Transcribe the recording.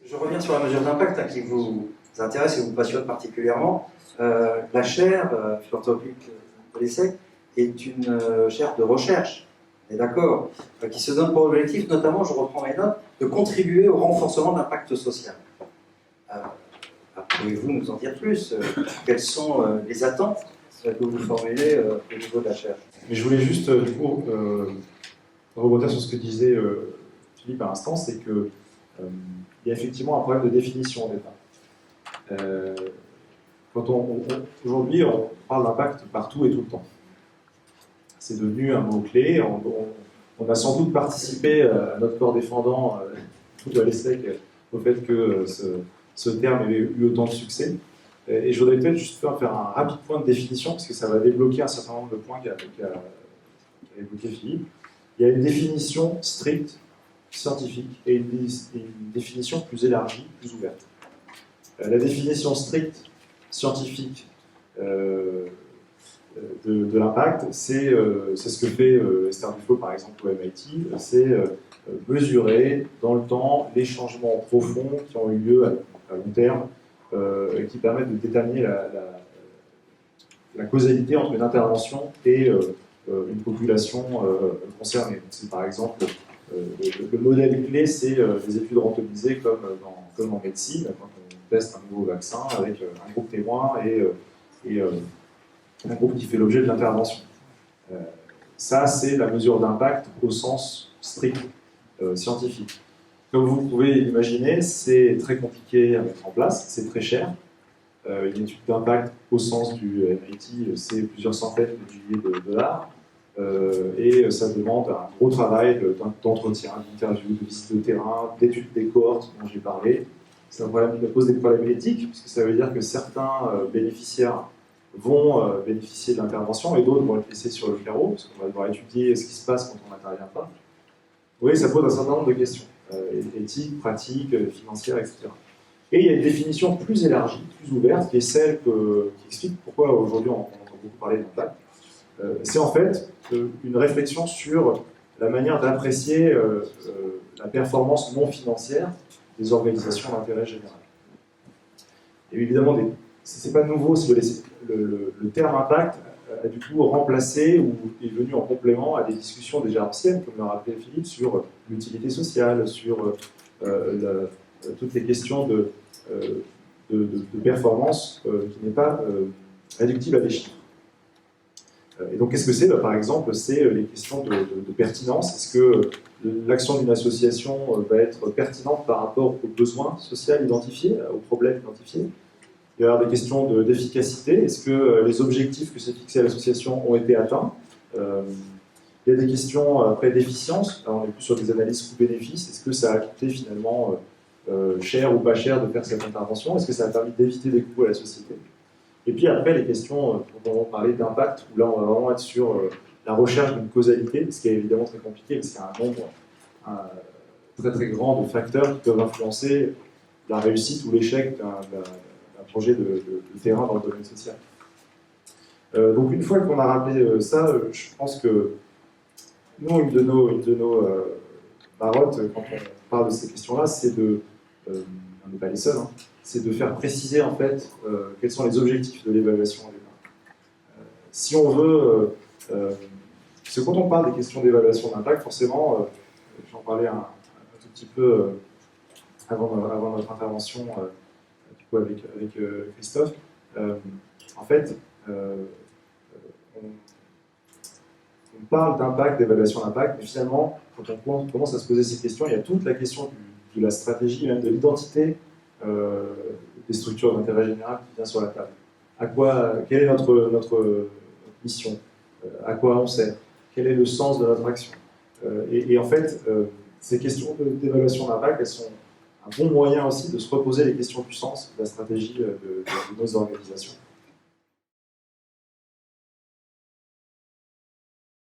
Je reviens sur la mesure d'impact qui vous intéresse et vous passionne particulièrement. La chaire philanthropique de l'ESSEC est une chaire de recherche, et d'accord, qui se donne pour objectif, notamment, je reprends mes notes, de contribuer au renforcement de l'impact social. Pouvez-vous nous en dire plus? Quelles sont les attentes que vous formulez au niveau de la chaire? Mais je voulais juste, du coup, rebondir sur ce que disait Philippe à l'instant, c'est que il y a effectivement un problème de définition d'État. Aujourd'hui, on parle d'impact partout et tout le temps. C'est devenu un mot-clé. On a sans doute participé à notre corps défendant, tout à l'ESSEC, au fait que ce terme ait eu autant de succès. Et je voudrais peut-être juste faire un rapide point de définition, parce que ça va débloquer un certain nombre de points qu'a évoqué Philippe. Il y a une définition stricte, scientifique, et une définition plus élargie, plus ouverte. La définition stricte, scientifique de l'impact, c'est ce que fait Esther Duflo, par exemple, au MIT, c'est mesurer dans le temps les changements profonds qui ont eu lieu à long terme, qui permettent de déterminer la causalité entre une intervention et une population concernée. C'est par exemple le modèle clé, c'est les études randomisées comme en médecine, quand on teste un nouveau vaccin avec un groupe témoin et un groupe qui fait l'objet de l'intervention. Ça, c'est la mesure d'impact au sens strict scientifique. Comme vous pouvez l'imaginer, c'est très compliqué à mettre en place, c'est très cher. Une étude d'impact au sens du MIT, c'est plusieurs centaines de milliers de dollars. Et ça demande un gros travail d'entretien, d'interview, de visite de terrain, d'études des cohortes dont j'ai parlé. Ça pose des problèmes éthiques, puisque ça veut dire que certains bénéficiaires vont bénéficier de l'intervention et d'autres vont être laissés sur le carreau, parce qu'on va devoir étudier ce qui se passe quand on n'intervient pas. Vous voyez, ça pose un certain nombre de questions, éthiques, pratiques, financières, etc. Et il y a une définition plus élargie, plus ouverte, qui est celle qui explique pourquoi aujourd'hui on entend beaucoup parler d'impact. C'est en fait une réflexion sur la manière d'apprécier la performance non financière des organisations d'intérêt général. Et évidemment, c'est pas nouveau, le terme impact a du coup remplacé ou est venu en complément à des discussions déjà anciennes, comme l'a rappelé Philippe, sur l'utilité sociale, sur toutes les questions de performance qui n'est pas réductible à des chiffres. Et donc, qu'est-ce que c'est? Par exemple, c'est les questions de pertinence. Est-ce que l'action d'une association va être pertinente par rapport aux besoins sociaux identifiés, aux problèmes identifiés? Il va y avoir des questions d'efficacité. Est-ce que les objectifs que s'est fixés à l'association ont été atteints? Il y a des questions après d'efficience. On est plus sur des analyses coût-bénéfice. Est-ce que ça a coûté finalement cher ou pas cher de faire cette intervention? Est-ce que ça a permis d'éviter des coûts à la société? Et puis après, les questions dont on va parler d'impact, où là on va vraiment être sur la recherche d'une causalité, ce qui est évidemment très compliqué, parce qu'il y a un nombre très très grand de facteurs qui peuvent influencer la réussite ou l'échec d'un projet de terrain dans le domaine social. Donc une fois qu'on a rappelé ça, je pense que nous, une de nos marottes, quand on parle de ces questions-là, c'est on n'est pas les seuls, hein, c'est de faire préciser en fait quels sont les objectifs de l'évaluation en départ. Si on veut, parce que quand on parle des questions d'évaluation d'impact, forcément, j'en parlais un tout petit peu avant notre intervention du coup avec Christophe, en fait, on parle d'impact, d'évaluation d'impact, mais finalement, quand on commence à se poser ces questions, il y a toute la question de la stratégie, même de l'identité des structures d'intérêt général qui vient sur la table. Quelle est notre mission? À quoi on sert? Quel est le sens de notre action? Et en fait, ces questions d'évaluation d'impact, elles sont un bon moyen aussi de se reposer les questions du sens de la stratégie de nos organisations.